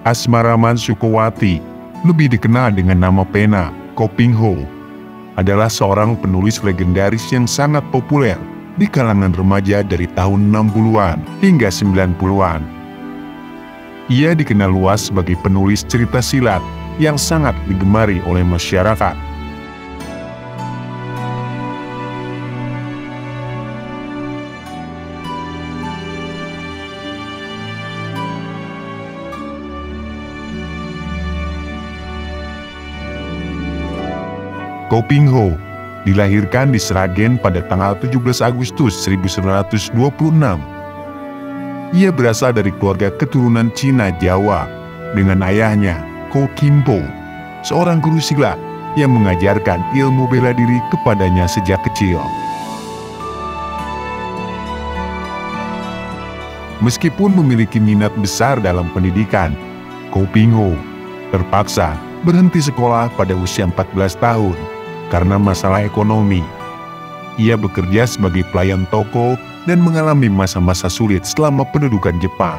Asmaraman Sukowati, lebih dikenal dengan nama pena Ko Ping Ho, adalah seorang penulis legendaris yang sangat populer di kalangan remaja dari tahun 60-an hingga 90-an. Ia dikenal luas sebagai penulis cerita silat yang sangat digemari oleh masyarakat. Ko Ping Ho dilahirkan di Sragen pada tanggal 17 Agustus 1926. Ia berasal dari keluarga keturunan Cina Jawa dengan ayahnya, Ko Kim Po, seorang guru silat yang mengajarkan ilmu bela diri kepadanya sejak kecil. Meskipun memiliki minat besar dalam pendidikan, Ko Ping Ho terpaksa berhenti sekolah pada usia 14 tahun karena masalah ekonomi. Ia bekerja sebagai pelayan toko dan mengalami masa-masa sulit selama pendudukan Jepang.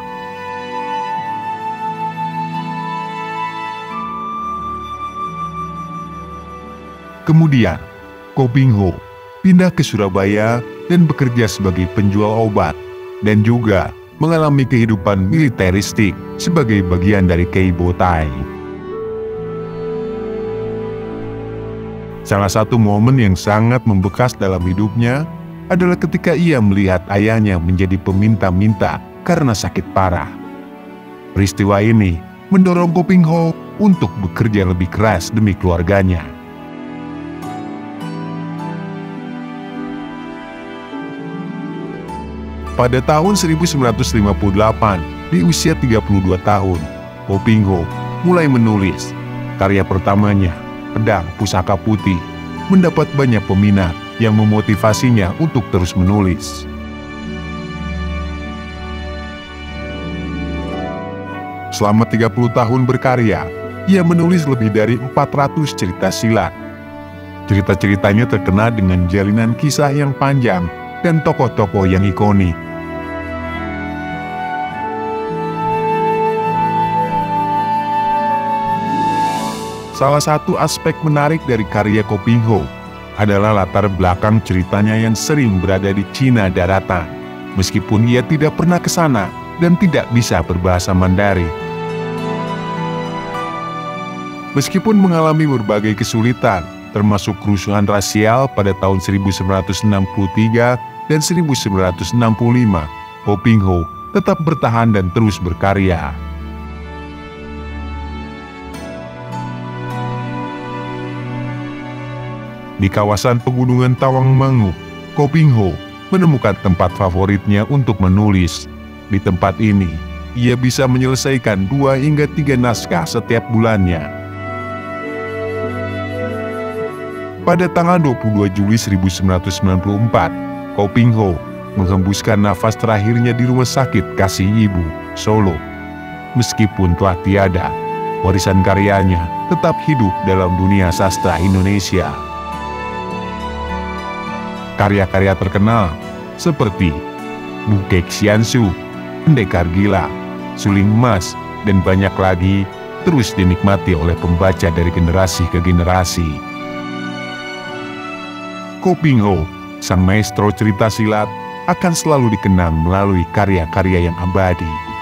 Kemudian, Ko Ping Ho pindah ke Surabaya dan bekerja sebagai penjual obat dan juga mengalami kehidupan militeristik sebagai bagian dari Keibo Tai. Salah satu momen yang sangat membekas dalam hidupnya adalah ketika ia melihat ayahnya menjadi peminta-minta karena sakit parah. Peristiwa ini mendorong Ko Ping Ho untuk bekerja lebih keras demi keluarganya. Pada tahun 1958, di usia 32 tahun, Ko Ping Ho mulai menulis. Karya pertamanya, Pedang Pusaka Putih, mendapat banyak peminat yang memotivasinya untuk terus menulis. Selama 30 tahun berkarya, ia menulis lebih dari 400 cerita silat. Cerita-ceritanya terkenal dengan jalinan kisah yang panjang dan tokoh-tokoh yang ikonik. Salah satu aspek menarik dari karya Ko Ping Ho adalah latar belakang ceritanya yang sering berada di Cina daratan, meskipun ia tidak pernah ke sana dan tidak bisa berbahasa Mandarin. Meskipun mengalami berbagai kesulitan, termasuk kerusuhan rasial pada tahun 1963 dan 1965, Ko Ping Ho tetap bertahan dan terus berkarya. Di kawasan pegunungan Tawangmangu, Ko Ping Ho menemukan tempat favoritnya untuk menulis. Di tempat ini, ia bisa menyelesaikan 2 hingga 3 naskah setiap bulannya. Pada tanggal 22 Juli 1994, Ko Ping Ho menghembuskan nafas terakhirnya di Rumah Sakit Kasih Ibu, Solo. Meskipun telah tiada, warisan karyanya tetap hidup dalam dunia sastra Indonesia. Karya-karya terkenal seperti Bukek Xiansu, Pendekar Gila, Suling Emas, dan banyak lagi terus dinikmati oleh pembaca dari generasi ke generasi. Ko Ping Ho, sang maestro cerita silat, akan selalu dikenang melalui karya-karya yang abadi.